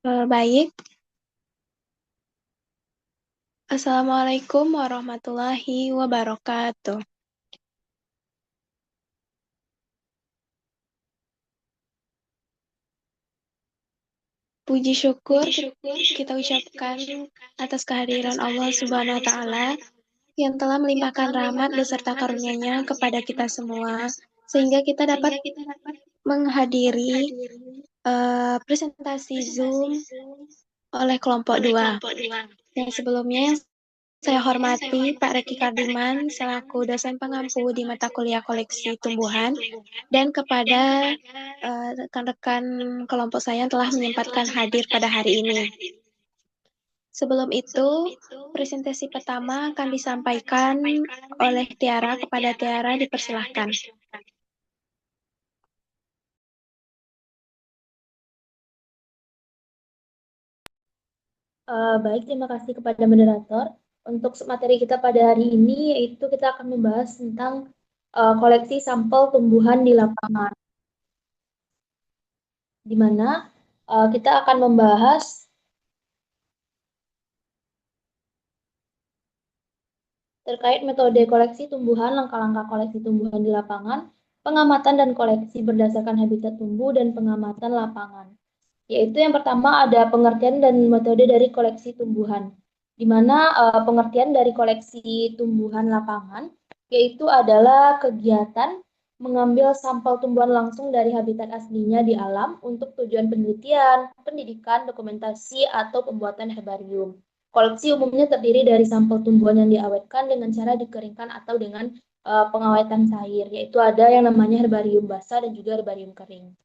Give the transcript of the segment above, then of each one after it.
Baik, Assalamualaikum warahmatullahi wabarakatuh. Puji syukur kita ucapkan atas kehadiran Allah Subhanahu wa Ta'ala yang telah melimpahkan rahmat beserta karunia-Nya kepada kita semua, sehingga kita dapat menghadiri presentasi Zoom oleh kelompok 2. Dan sebelumnya saya hormati Pak Reki Kardiman selaku dosen pengampu di mata kuliah koleksi tumbuhan dan kepada rekan-rekan kelompok saya yang telah menyempatkan hadir pada hari ini. Sebelum itu, presentasi pertama akan disampaikan oleh Tiara. Kepada Tiara dipersilahkan. Baik, terima kasih kepada moderator. Untuk materi kita pada hari ini, yaitu kita akan membahas tentang koleksi sampel tumbuhan di lapangan, di mana kita akan membahas terkait metode koleksi tumbuhan, langkah-langkah koleksi tumbuhan di lapangan, pengamatan dan koleksi berdasarkan habitat tumbuh, dan pengamatan lapangan. Yaitu yang pertama ada pengertian dan metode dari koleksi tumbuhan, di mana pengertian dari koleksi tumbuhan lapangan yaitu adalah kegiatan mengambil sampel tumbuhan langsung dari habitat aslinya di alam untuk tujuan penelitian, pendidikan, dokumentasi, atau pembuatan herbarium. Koleksi umumnya terdiri dari sampel tumbuhan yang diawetkan dengan cara dikeringkan atau dengan pengawetan cair, yaitu ada yang namanya herbarium basah dan juga herbarium kering.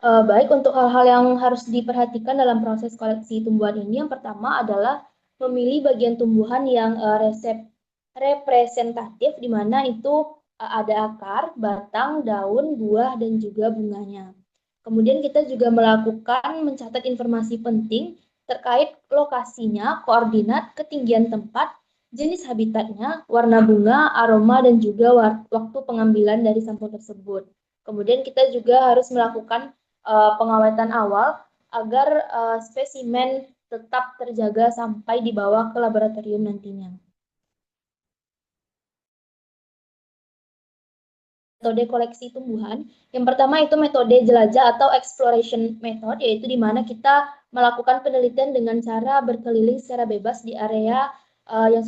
Baik, untuk hal-hal yang harus diperhatikan dalam proses koleksi tumbuhan ini, yang pertama adalah memilih bagian tumbuhan yang representatif, di mana itu ada akar, batang, daun, buah, dan juga bunganya. Kemudian kita juga melakukan mencatat informasi penting terkait lokasinya, koordinat, ketinggian tempat, jenis habitatnya, warna bunga, aroma, dan juga waktu pengambilan dari sampel tersebut. Kemudian kita juga harus melakukan pengawetan awal agar spesimen tetap terjaga sampai dibawa ke laboratorium nantinya. Metode koleksi tumbuhan. Yang pertama itu metode jelajah atau exploration method, yaitu di mana kita melakukan penelitian dengan cara berkeliling secara bebas di area yang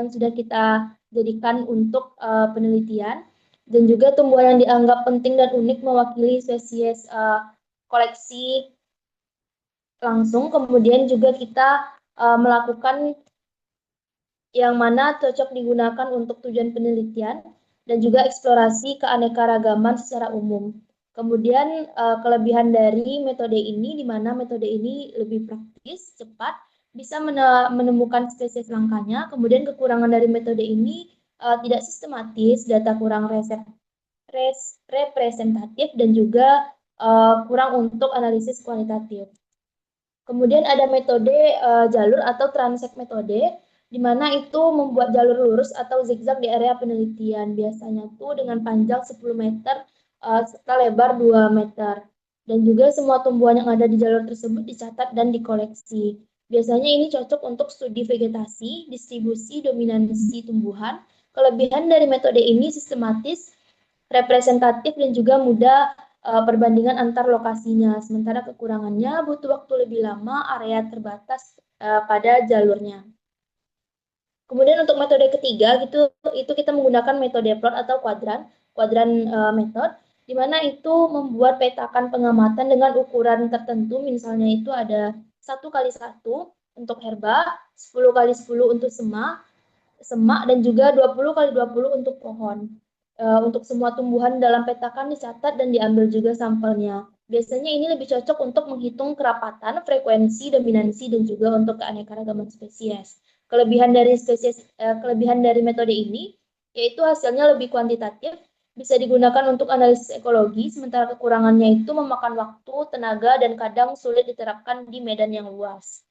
sudah kita jadikan untuk penelitian, dan juga tumbuhan yang dianggap penting dan unik mewakili spesies koleksi langsung. Kemudian juga kita melakukan yang mana cocok digunakan untuk tujuan penelitian dan juga eksplorasi keanekaragaman secara umum. Kemudian kelebihan dari metode ini, di mana metode ini lebih praktis, cepat, bisa menemukan spesies langkanya. Kemudian kekurangan dari metode ini tidak sistematis, data kurang representatif, dan juga kurang untuk analisis kualitatif. Kemudian ada metode jalur atau transect metode, di mana itu membuat jalur lurus atau zigzag di area penelitian. Biasanya tuh dengan panjang 10 meter serta lebar 2 meter. Dan juga semua tumbuhan yang ada di jalur tersebut dicatat dan dikoleksi. Biasanya ini cocok untuk studi vegetasi, distribusi, dominansi tumbuhan. Kelebihan dari metode ini sistematis, representatif, dan juga mudah perbandingan antar lokasinya. Sementara kekurangannya butuh waktu lebih lama, area terbatas pada jalurnya. Kemudian untuk metode ketiga itu kita menggunakan metode plot atau kuadran method, di mana itu membuat petakan pengamatan dengan ukuran tertentu. Misalnya itu ada 1x1 untuk herba, 10x10 untuk semak, dan juga 20x20 untuk pohon. Untuk semua tumbuhan dalam petakan dicatat dan diambil juga sampelnya. Biasanya ini lebih cocok untuk menghitung kerapatan, frekuensi, dominansi, dan juga untuk keanekaragaman spesies. Kelebihan dari metode ini yaitu hasilnya lebih kuantitatif, bisa digunakan untuk analisis ekologi, sementara kekurangannya itu memakan waktu, tenaga, dan kadang sulit diterapkan di medan yang luas.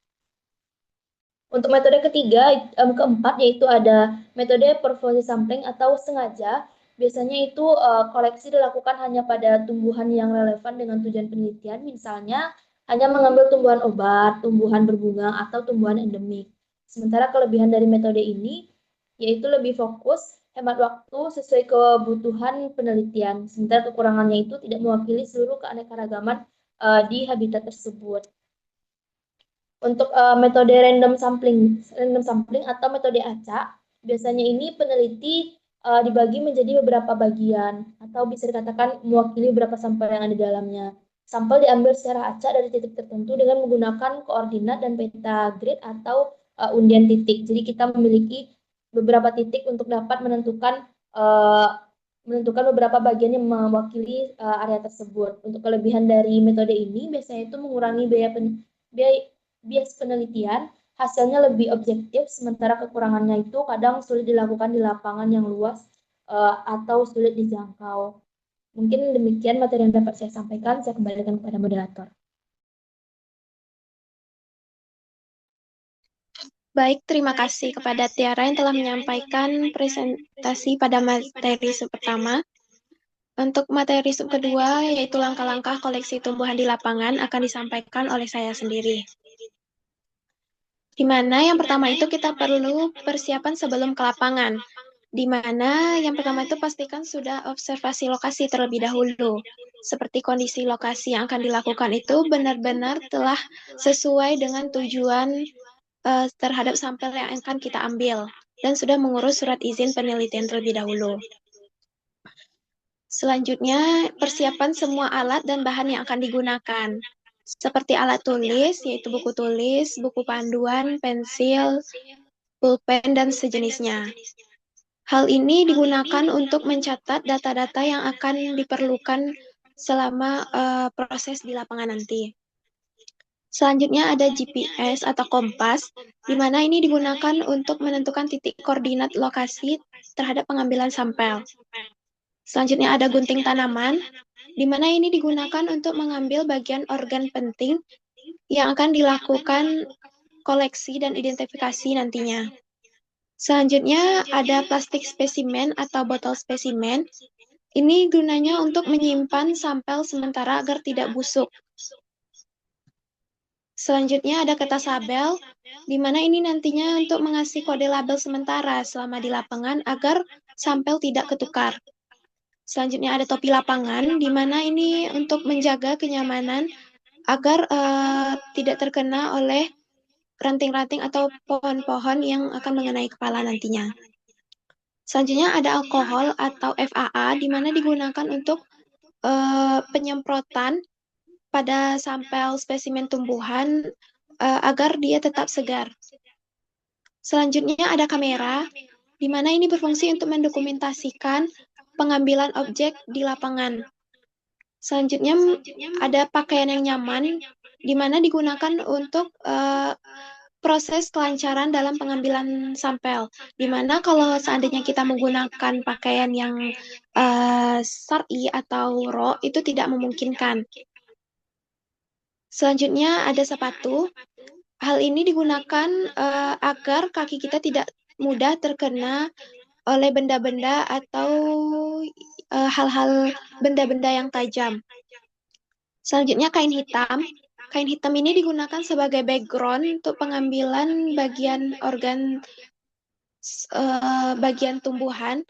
Untuk metode keempat, yaitu ada metode purposely sampling atau sengaja. Biasanya itu koleksi dilakukan hanya pada tumbuhan yang relevan dengan tujuan penelitian. Misalnya hanya mengambil tumbuhan obat, tumbuhan berbunga, atau tumbuhan endemik. Sementara kelebihan dari metode ini yaitu lebih fokus, hemat waktu sesuai kebutuhan penelitian. Sementara kekurangannya itu tidak mewakili seluruh keanekaragaman di habitat tersebut. Untuk metode random sampling atau metode acak, biasanya ini peneliti dibagi menjadi beberapa bagian atau bisa dikatakan mewakili beberapa sampel yang ada di dalamnya. Sampel diambil secara acak dari titik tertentu dengan menggunakan koordinat dan peta grid atau undian titik. Jadi kita memiliki beberapa titik untuk dapat menentukan beberapa bagian yang mewakili area tersebut. Untuk kelebihan dari metode ini biasanya itu mengurangi bias penelitian, hasilnya lebih objektif, sementara kekurangannya itu kadang sulit dilakukan di lapangan yang luas atau sulit dijangkau. Mungkin demikian materi yang dapat saya sampaikan, saya kembalikan kepada moderator. Baik, terima kasih kepada Tiara yang telah menyampaikan presentasi pada materi pertama. Untuk materi kedua, yaitu langkah-langkah koleksi tumbuhan di lapangan, akan disampaikan oleh saya sendiri. Di mana yang pertama itu kita perlu persiapan sebelum ke lapangan. Di mana yang pertama itu pastikan sudah observasi lokasi terlebih dahulu. Seperti kondisi lokasi yang akan dilakukan itu benar-benar telah sesuai dengan tujuan terhadap sampel yang akan kita ambil dan sudah mengurus surat izin penelitian terlebih dahulu. Selanjutnya, persiapan semua alat dan bahan yang akan digunakan. Seperti alat tulis, yaitu buku tulis, buku panduan, pensil, pulpen, dan sejenisnya. Hal ini digunakan untuk mencatat data-data yang akan diperlukan selama proses di lapangan nanti. Selanjutnya ada GPS atau kompas, di mana ini digunakan untuk menentukan titik koordinat lokasi terhadap pengambilan sampel. Selanjutnya ada gunting tanaman, di mana ini digunakan untuk mengambil bagian organ penting yang akan dilakukan koleksi dan identifikasi nantinya. Selanjutnya ada plastik spesimen atau botol spesimen. Ini gunanya untuk menyimpan sampel sementara agar tidak busuk. Selanjutnya ada kertas label, di mana ini nantinya untuk mengasih kode label sementara selama di lapangan agar sampel tidak ketukar. Selanjutnya ada topi lapangan, di mana ini untuk menjaga kenyamanan agar tidak terkena oleh ranting-ranting atau pohon-pohon yang akan mengenai kepala nantinya. Selanjutnya ada alkohol atau FAA, di mana digunakan untuk penyemprotan pada sampel spesimen tumbuhan agar dia tetap segar. Selanjutnya ada kamera, di mana ini berfungsi untuk mendokumentasikan pengambilan objek di lapangan. Selanjutnya ada pakaian yang nyaman, di mana digunakan untuk proses kelancaran dalam pengambilan sampel. Di mana kalau seandainya kita menggunakan pakaian yang syar'i atau raw, itu tidak memungkinkan. Selanjutnya ada sepatu. Hal ini digunakan agar kaki kita tidak mudah terkena oleh benda-benda atau hal-hal benda-benda yang tajam. Selanjutnya kain hitam. Kain hitam ini digunakan sebagai background untuk pengambilan bagian organ bagian tumbuhan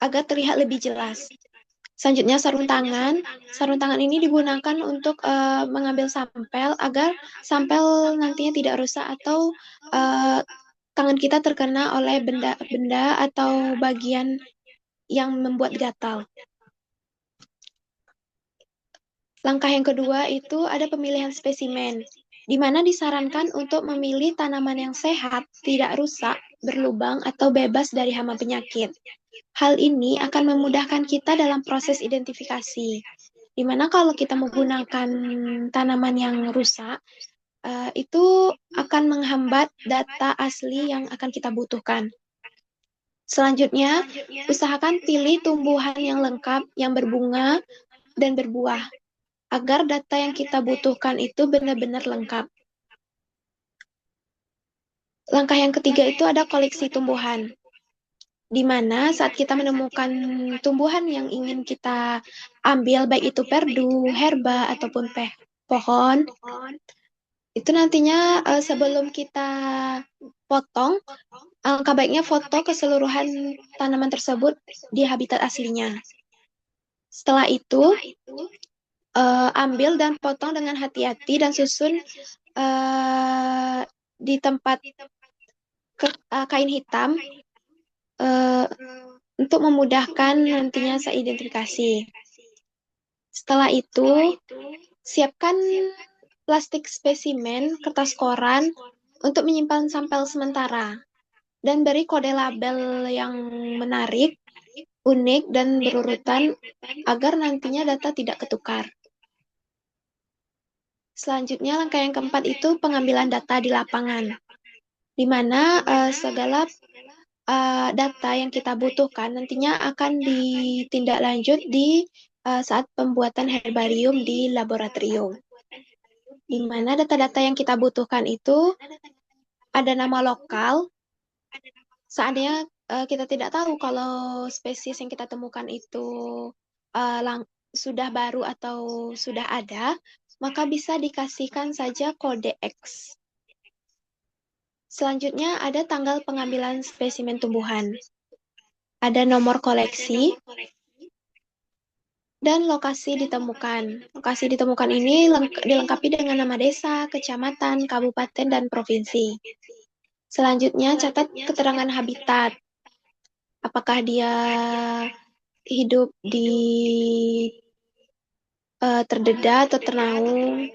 agar terlihat lebih jelas. Selanjutnya sarung tangan. Sarung tangan ini digunakan untuk mengambil sampel agar sampel nantinya tidak rusak atau tangan kita terkena oleh benda-benda atau bagian yang membuat gatal. Langkah yang kedua itu ada pemilihan spesimen, di mana disarankan untuk memilih tanaman yang sehat, tidak rusak, berlubang, atau bebas dari hama penyakit. Hal ini akan memudahkan kita dalam proses identifikasi, di mana kalau kita menggunakan tanaman yang rusak, itu akan menghambat data asli yang akan kita butuhkan. Selanjutnya, usahakan pilih tumbuhan yang lengkap, yang berbunga, dan berbuah, agar data yang kita butuhkan itu benar-benar lengkap. Langkah yang ketiga itu ada koleksi tumbuhan, di mana saat kita menemukan tumbuhan yang ingin kita ambil, baik itu perdu, herba, ataupun pohon, itu nantinya sebelum kita potong, alangkah baiknya foto keseluruhan tanaman tersebut di habitat aslinya. Setelah itu, ambil dan potong dengan hati-hati dan susun di tempat kain hitam untuk memudahkan nantinya saya identifikasi. Setelah itu, siapkan plastik spesimen, kertas koran untuk menyimpan sampel sementara, dan beri kode label yang menarik, unik, dan berurutan agar nantinya data tidak ketukar. Selanjutnya, langkah yang keempat itu pengambilan data di lapangan, di mana segala data yang kita butuhkan nantinya akan ditindaklanjut di saat pembuatan herbarium di laboratorium. Di mana data-data yang kita butuhkan itu ada nama lokal, seandainya kita tidak tahu kalau spesies yang kita temukan itu sudah baru atau sudah ada, maka bisa dikasihkan saja kode X. Selanjutnya ada tanggal pengambilan spesimen tumbuhan. Ada nomor koleksi dan lokasi ditemukan. Lokasi ditemukan ini dilengkapi dengan nama desa, kecamatan, kabupaten, dan provinsi. Selanjutnya catat keterangan habitat. Apakah dia hidup di terdedah atau ternaung.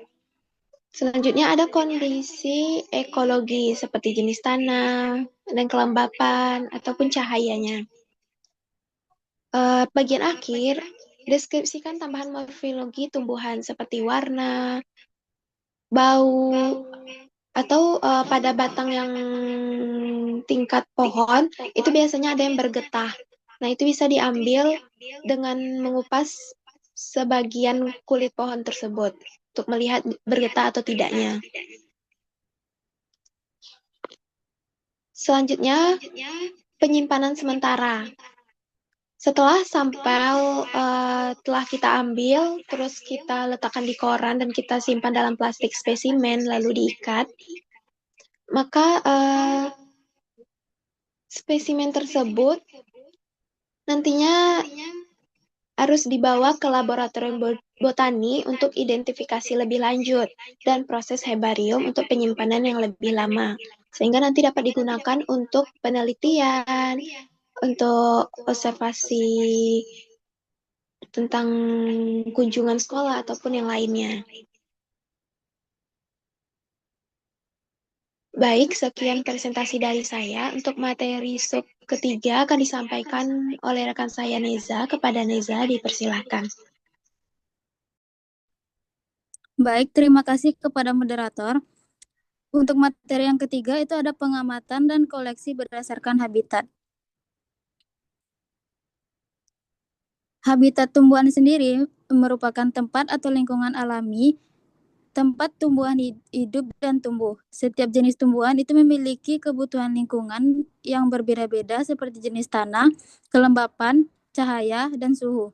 Selanjutnya ada kondisi ekologi seperti jenis tanah dan kelembapan ataupun cahayanya. Bagian akhir, deskripsikan tambahan morfologi tumbuhan seperti warna, bau, atau pada batang yang tingkat pohon, itu biasanya ada yang bergetah. Nah, itu bisa diambil dengan mengupas sebagian kulit pohon tersebut untuk melihat bergetah atau tidaknya. Selanjutnya, penyimpanan sementara. Setelah sampel telah kita ambil, terus kita letakkan di koran dan kita simpan dalam plastik spesimen lalu diikat, maka spesimen tersebut nantinya harus dibawa ke laboratorium botani untuk identifikasi lebih lanjut dan proses herbarium untuk penyimpanan yang lebih lama, sehingga nanti dapat digunakan untuk penelitian, untuk observasi tentang kunjungan sekolah ataupun yang lainnya. Baik, sekian presentasi dari saya. Untuk materi sub ketiga akan disampaikan oleh rekan saya Neza. Kepada Neza, dipersilahkan. Baik, terima kasih kepada moderator. Untuk materi yang ketiga itu ada pengamatan dan koleksi berdasarkan habitat. Habitat tumbuhan sendiri merupakan tempat atau lingkungan alami tempat tumbuhan hidup dan tumbuh. Setiap jenis tumbuhan itu memiliki kebutuhan lingkungan yang berbeda-beda seperti jenis tanah, kelembapan, cahaya, dan suhu.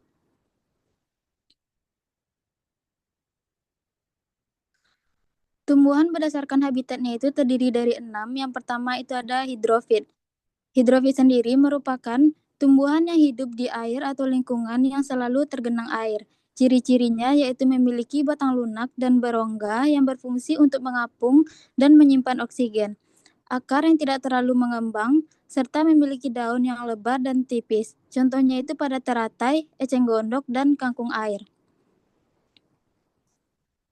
Tumbuhan berdasarkan habitatnya itu terdiri dari 6. Yang pertama itu ada hidrofit. Hidrofit sendiri merupakan tumbuhan yang hidup di air atau lingkungan yang selalu tergenang air. Ciri-cirinya yaitu memiliki batang lunak dan berongga yang berfungsi untuk mengapung dan menyimpan oksigen. Akar yang tidak terlalu mengembang, serta memiliki daun yang lebar dan tipis. Contohnya itu pada teratai, eceng gondok, dan kangkung air.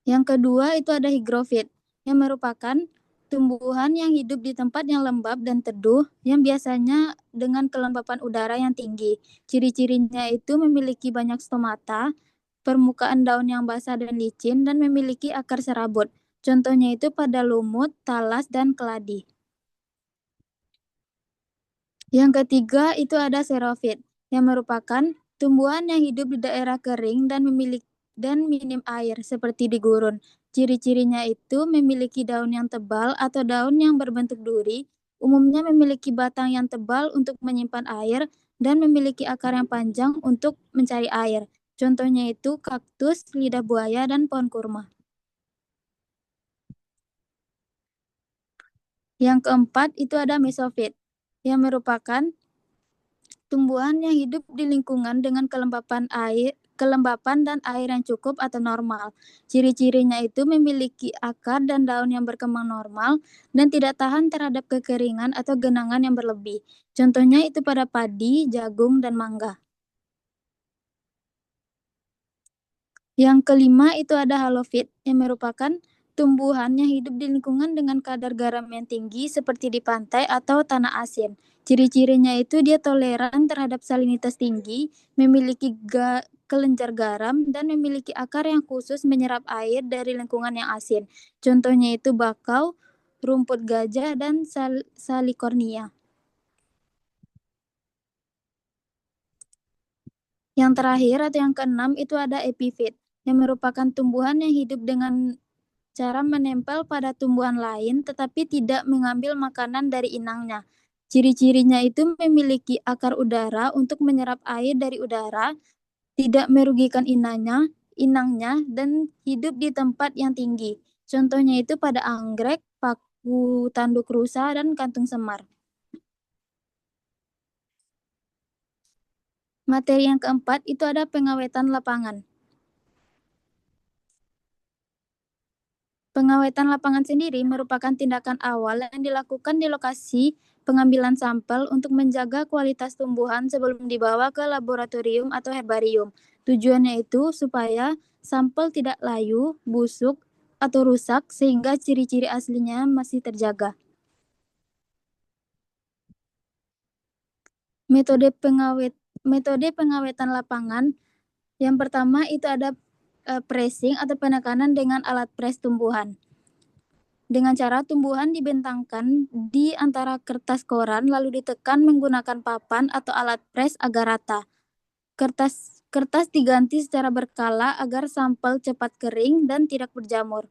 Yang kedua itu ada higrofit, yang merupakan tumbuhan yang hidup di tempat yang lembab dan teduh, yang biasanya dengan kelembapan udara yang tinggi. Ciri-cirinya itu memiliki banyak stomata, permukaan daun yang basah dan licin, dan memiliki akar serabut. Contohnya itu pada lumut, talas, dan keladi. Yang ketiga itu ada xerophyt, yang merupakan tumbuhan yang hidup di daerah kering dan minim air seperti di gurun. Ciri-cirinya itu memiliki daun yang tebal atau daun yang berbentuk duri, umumnya memiliki batang yang tebal untuk menyimpan air dan memiliki akar yang panjang untuk mencari air. Contohnya itu kaktus, lidah buaya, dan pohon kurma. Yang keempat itu ada mesofit, yang merupakan tumbuhan yang hidup di lingkungan dengan kelembapan dan air yang cukup atau normal. Ciri-cirinya itu memiliki akar dan daun yang berkembang normal dan tidak tahan terhadap kekeringan atau genangan yang berlebih. Contohnya itu pada padi, jagung, dan mangga. Yang kelima itu ada halofit, yang merupakan tumbuhan yang hidup di lingkungan dengan kadar garam yang tinggi seperti di pantai atau tanah asin. Ciri-cirinya itu dia toleran terhadap salinitas tinggi, memiliki kelenjar garam, dan memiliki akar yang khusus menyerap air dari lingkungan yang asin. Contohnya itu bakau, rumput gajah, dan salicornia. Yang terakhir atau yang keenam itu ada epifit, yang merupakan tumbuhan yang hidup dengan cara menempel pada tumbuhan lain tetapi tidak mengambil makanan dari inangnya. Ciri-cirinya itu memiliki akar udara untuk menyerap air dari udara, tidak merugikan inangnya, dan hidup di tempat yang tinggi. Contohnya itu pada anggrek, paku tanduk rusa, dan kantung semar. Materi yang keempat itu ada pengawetan lapangan. Pengawetan lapangan sendiri merupakan tindakan awal yang dilakukan di lokasi pengambilan sampel untuk menjaga kualitas tumbuhan sebelum dibawa ke laboratorium atau herbarium. Tujuannya itu supaya sampel tidak layu, busuk, atau rusak sehingga ciri-ciri aslinya masih terjaga. Metode pengawetan lapangan yang pertama itu ada pressing atau penekanan dengan alat pres tumbuhan. Dengan cara tumbuhan dibentangkan di antara kertas koran lalu ditekan menggunakan papan atau alat pres agar rata. Kertas diganti secara berkala agar sampel cepat kering dan tidak berjamur.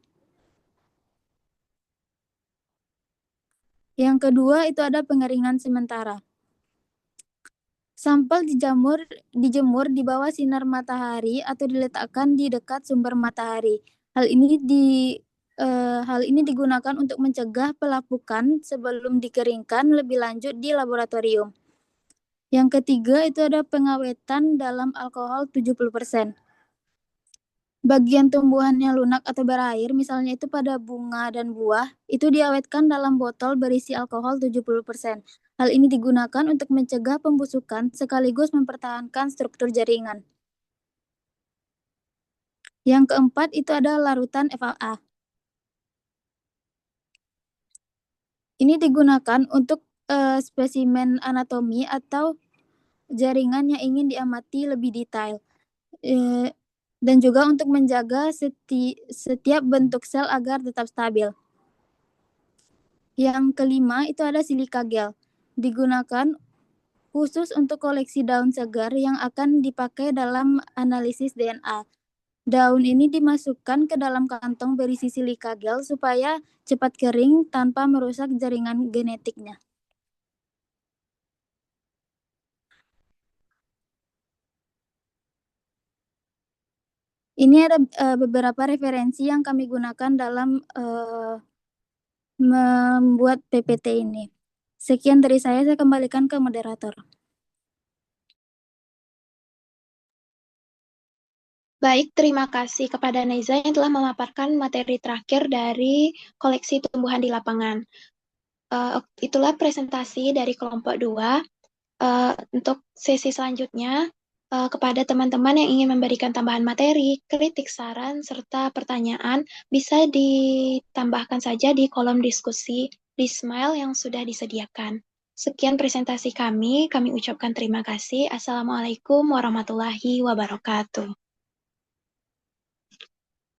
Yang kedua itu ada pengeringan sementara. Sampel dijemur di bawah sinar matahari atau diletakkan di dekat sumber matahari. Hal ini digunakan untuk mencegah pelapukan sebelum dikeringkan lebih lanjut di laboratorium. Yang ketiga itu ada pengawetan dalam alkohol 70%. Bagian tumbuhan yang lunak atau berair, misalnya itu pada bunga dan buah, itu diawetkan dalam botol berisi alkohol 70%. Hal ini digunakan untuk mencegah pembusukan sekaligus mempertahankan struktur jaringan. Yang keempat itu ada larutan FAA. Ini digunakan untuk spesimen anatomi atau jaringan yang ingin diamati lebih detail. Dan juga untuk menjaga setiap bentuk sel agar tetap stabil. Yang kelima itu ada silika gel. Digunakan khusus untuk koleksi daun segar yang akan dipakai dalam analisis DNA. Daun ini dimasukkan ke dalam kantong berisi silika gel supaya cepat kering tanpa merusak jaringan genetiknya. Ini ada beberapa referensi yang kami gunakan dalam membuat PPT ini. Sekian dari saya kembalikan ke moderator. Baik, terima kasih kepada Neza yang telah memaparkan materi terakhir dari koleksi tumbuhan di lapangan. Itulah presentasi dari kelompok 2. Untuk sesi selanjutnya, kepada teman-teman yang ingin memberikan tambahan materi, kritik, saran, serta pertanyaan, bisa ditambahkan saja di kolom diskusi di Smile yang sudah disediakan. Sekian presentasi kami ucapkan terima kasih. Assalamualaikum warahmatullahi wabarakatuh.